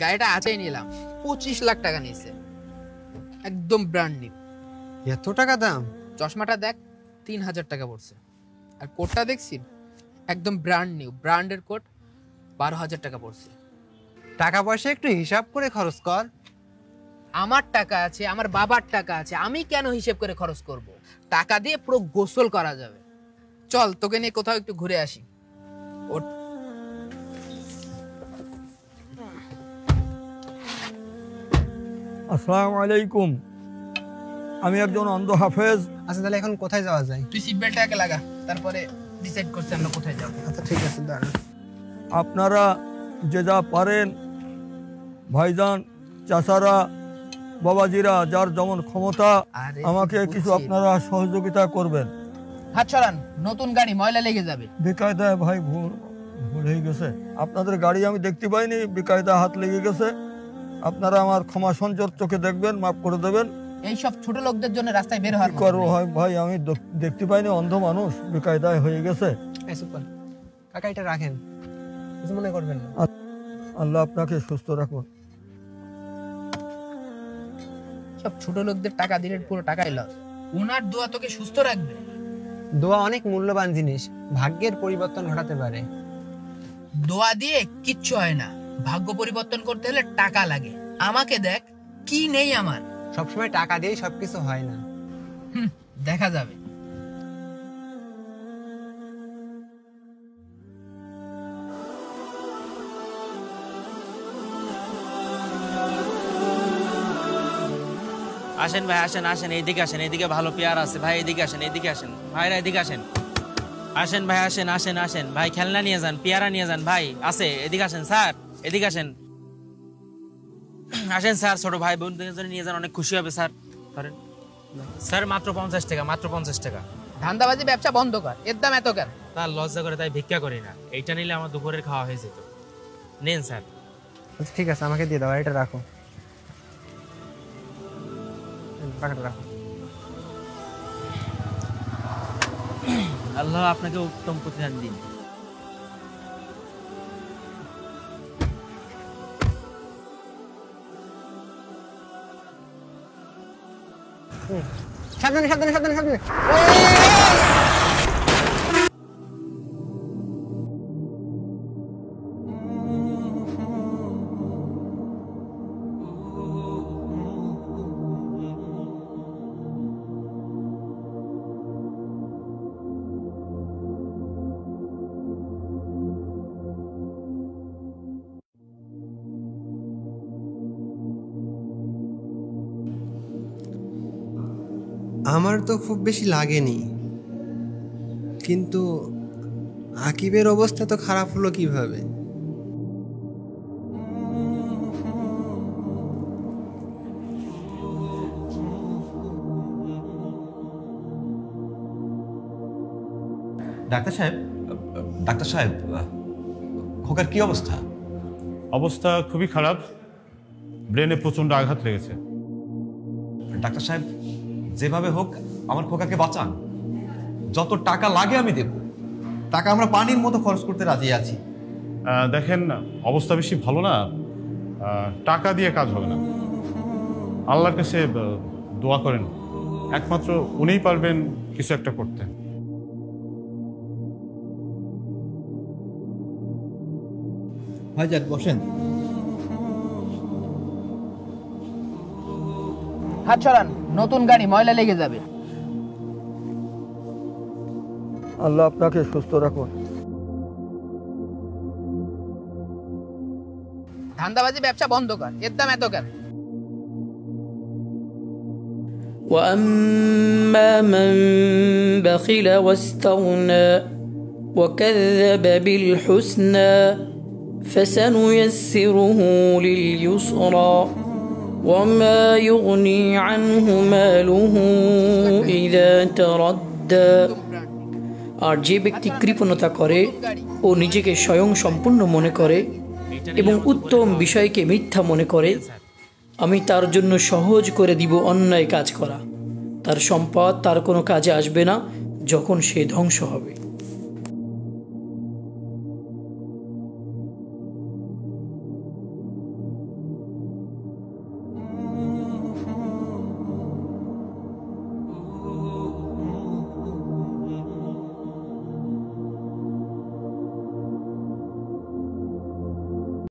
গাড়িটা আজই নিলাম, 25 লাখ টাকা নিয়েছে, একদম ব্র্যান্ড নিউ। এত টাকা দাম? চশমাটা দেখ, 3000 টাকা পড়ছে। আর কোটটা দেখছি, একদম ব্র্যান্ড নিউ, ব্র্যান্ডের কোট, 12,000 টাকা পড়ছে। টাকা পয়সা একটু হিসাব করে খরচ কর। আমার টাকা আছে, আমার বাবার টাকা আছে, আমি কেন হিসেব করে খরচ করব? টাকা দিয়ে পুরো গোসল করা যাবে। চল তোকে নিয়ে কোথাও একটু ঘুরে আসি। ওঠ। আসসালামু আলাইকুম, আমি একজন অন্ধ হাফেজ। আচ্ছা তাহলে এখন কোথায় যাওয়া যায়? তুই সিট বেল্টটা আগে লাগা, তারপরে ডিসাইড করছি আমরা কোথায় যাব। আচ্ছা ঠিক আছে, দাঁড়ান। আপনারা যে যা পারেন, ভাইজান, চাচারা, বাবাজিরা, যার যেমন ক্ষমতা, আরে আমাকে কিছু আপনারা সহযোগিতা করবেন। হাত ছড়ান, নতুন গাড়ি, ময়লা লেগে যাবে। বেকায়দায় ভাই ভুল হয়ে গেছে, আপনাদের গাড়ি আমি দেখতে পাইনি, বেকায়দা হাত লেগে গেছে। আপনারা আমার ক্ষমা সঞ্চর চোখে দেখবেন, মাফ করে দেবেন। এইসব ছোট লোকদের জন্য রাস্তায় বের হওয়ার করবো হয় ভাই, আমি দেখতে পাইনি, অন্ধ মানুষ, বেকায়দায় হয়ে গেছে। কাকা এটা রাখেন, কিছু মনে করবেন না। আল্লাহ আপনাকে সুস্থ রাখুন। সব ছোট লোকদের টাকা দিলে পুরো টাকাই লস। ওনার দোয়া তোকে সুস্থ রাখবে। দোয়া অনেক মূল্যবান জিনিস, ভাগ্যের পরিবর্তন ঘটাতে পারে। দোয়া দিয়ে কিচ্ছু হয় না, ভাগ্য পরিবর্তন করতে হলে টাকা লাগে। আমাকে দেখ, কি নেই আমার। সবসময় টাকা দিয়েই সবকিছু হয় না। দেখা যাবে। আসেন ভাই, আসেন আসেন, এইদিকে আসেন, এইদিকে ভালো পেয়ার আছে ভাই, এদিকে আসেন, এদিকে আসেন ভাইরা, এদিকে আসেন। আসেন ভাই, আসেন আসেন আসেন ভাই, খেলনা নিয়ে যান, পেয়ারা নিয়ে যান ভাই, আছে, এদিকে আসেন স্যার, এদিকে আসেন। আসেন স্যার, ছোট ভাই বোন নিয়ে যান, অনেক খুশি হবে স্যার। ধরেন স্যার, মাত্র 50 টাকা, মাত্র 50 টাকা। ধান্দাবাজি ব্যবসা বন্ধ কর, এর দাম এত কেন? তার লজ্জা করে তাই ভিক্ষা করি না, এইটা নিলে আমার দুপুরের খাওয়া হয়ে যেত। নেন স্যার। আচ্ছা ঠিক আছে, আমাকে দিয়ে দাও, এটা রাখো, টাকাটা রাখো। আল্লাহ আপনাকে উত্তম প্রতিদান দিন। সাবধানে সাবধানে সাবধানে সাবধানে। আমার তো খুব বেশি লাগেনি, কিন্তু আকিবের অবস্থা তো খারাপ হলো কিভাবে? ডাক্তার সাহেব, ডাক্তার সাহেব, খোকার কি অবস্থা? অবস্থা খুবই খারাপ, ব্রেনে প্রচন্ড আঘাত লেগেছে। ডাক্তার সাহেব, যেভাবে হোক আমার খোকাকে বাঁচান, যত টাকা লাগে আমি দেব। টাকা আমরা পানির মতো খরচ করতে রাজি আছি। দেখেন, অবস্থা বেশি ভালো না, টাকা দিয়ে কাজ হবে না। আল্লাহর কাছে দোয়া করেন, একমাত্র উনিই পারবেন কিছু একটা করতে। ভাইজান বসেন। হাত ছড়ান, নতুন গাড়ি, ময়লা লেগে যাবে। আল্লাহ আপনাকে সুস্থ রাখুন। ধান্দাবাজি ব্যবসা বন্ধ কর, এর দাম এত কেন? وأما من بخل واستغنى وكذب بالحسنى فسنيسره لليسرى وما يغني عنه ماله إذا تردى। আর যে ব্যক্তি কৃপণতা করে ও নিজেকে স্বয়ং সম্পূর্ণ মনে করে এবং উত্তম বিষয়কে মিথ্যা মনে করে, আমি তার জন্য সহজ করে দিব অন্যায় কাজ করা। তার সম্পদ তার কোনো কাজে আসবে না যখন সে ধ্বংস হবে।